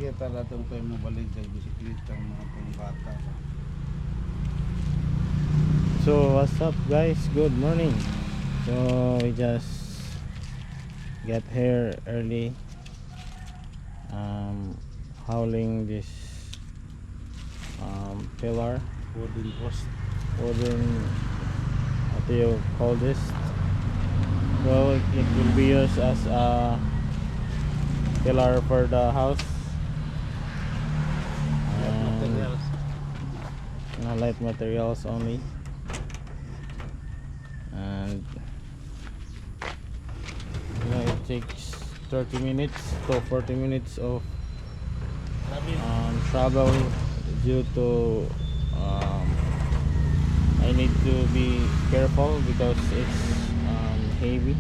Kita natin kayo mabalik sa bisikleta ng mga pangbata. So what's up guys, good morning. So we just get here early, hauling this pillar, Wooden post. wooden, what do you call this? Well, it will be used as a pillar for the house, Materials. light materials only. And it takes 30 minutes to 40 minutes of travel due to I need to be careful because it's heavy,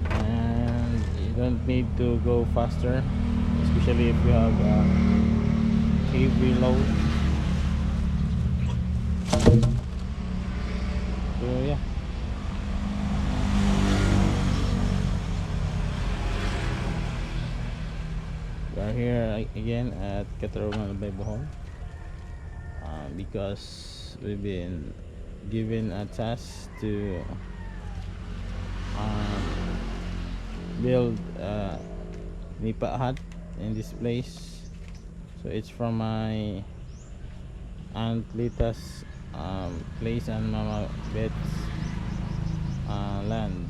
and you don't need to go faster, especially if you have a heavy load. So yeah, we are here again at Catarungan Albay Bohol, because we've been given a task to build a nipa hut in this place. So it's from my Aunt Lita's place and Mama Bet's land.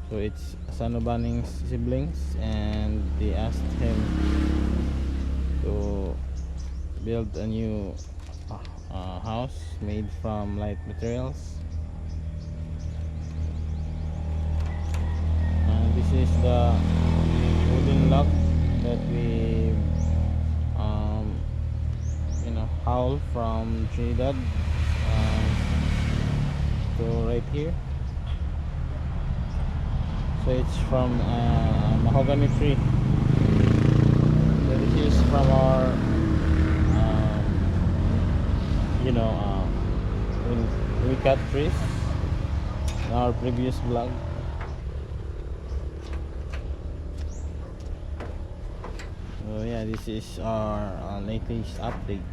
So it's Sanubanning's siblings, and they asked him to build a new house made from light materials. And this is the wooden log that we haul from Trinidad to right here. So it's from mahogany tree. So this is from our we cut trees in our previous vlog. So yeah, this is our latest update.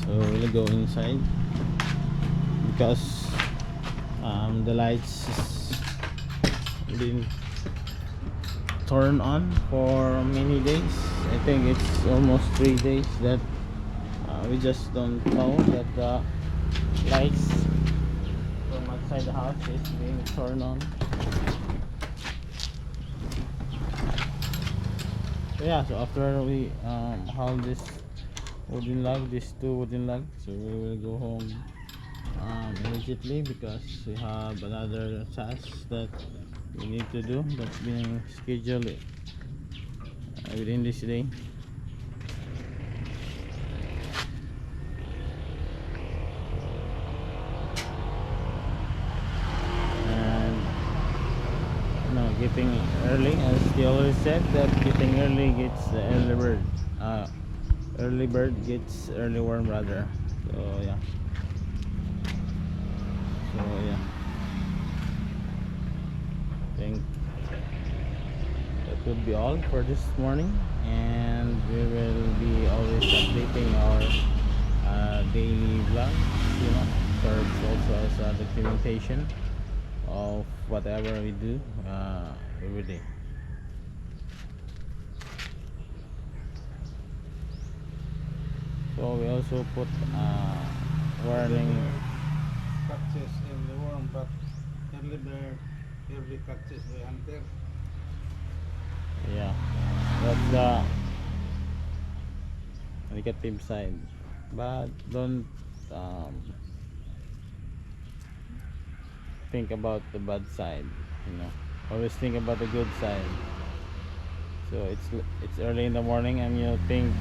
So we'll go inside because the lights didn't turn on for many days. I think it's almost 3 days that we just don't know that the lights from outside the house is being turned on. So yeah, so after we haul this wooden log, these two wooden logs, so we will go home immediately because we have another task that we need to do that's being scheduled within this day. And getting early, as they always said, that getting early gets the early bird. Early bird gets early worm, rather. So yeah. I think that would be all for this morning, and we will be always updating our daily vlog. Serves also as a documentation of whatever we do every day. So we also put warning. Catches every worm, but early bird, every catches the hunter. Yeah, that's the negative side, but don't think about the bad side. Always think about the good side. So it's early in the morning, and you think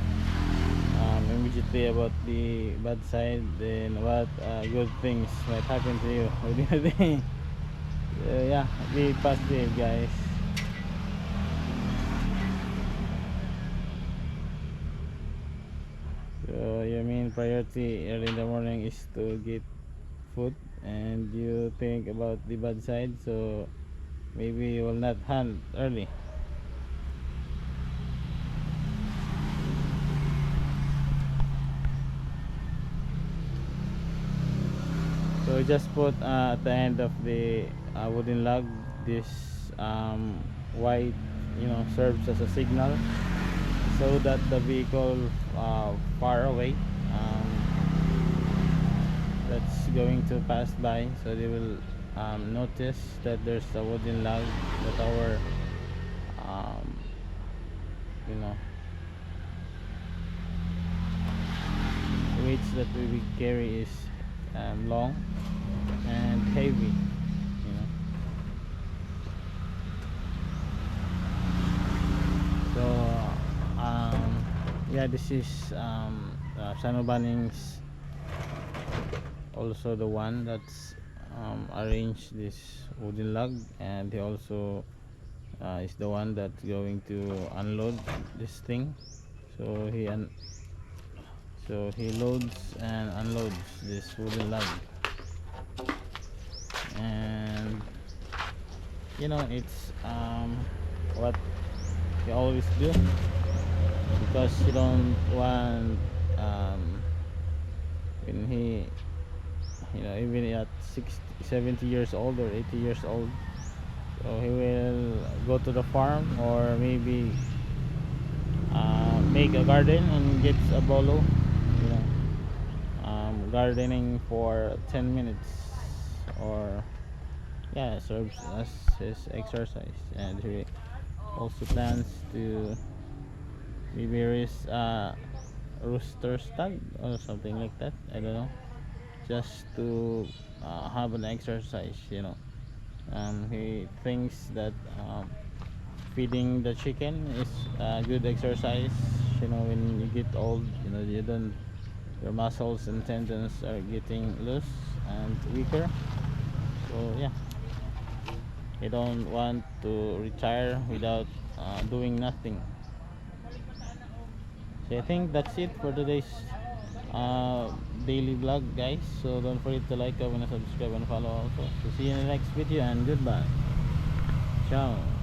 immediately about the bad side, then what good things might happen to you within a day. Yeah, be positive, guys. So your main priority early in the morning is to get food, and you think about the bad side, so maybe you will not hunt early. So just put at the end of the wooden log this white, serves as a signal so that the vehicle far away, um, that's going to pass by, so they will notice that there's a wooden log that our um, you know weights that we will carry is long and heavy. So yeah, this is Sanubanning's also the one that's arranged this wooden log, and he also is the one that's going to unload this thing. So he loads and unloads this wooden log, and it's what he always do, because you don't want when he even at 60 70 years old or 80 years old, so he will go to the farm, or maybe make a garden and gets a bolo, gardening for 10 minutes, or yeah, serves as his exercise. And he also plans to maybe raise rooster stag or something like that, I don't know, just to have an exercise. He thinks that feeding the chicken is a good exercise. When you get old, you don't your muscles and tendons are getting loose and weaker, so yeah, you don't want to retire without doing nothing. So I think that's it for today's uh, daily vlog, guys. So don't forget to like, comment, and subscribe, and follow also. So see you in the next video, and goodbye. Ciao.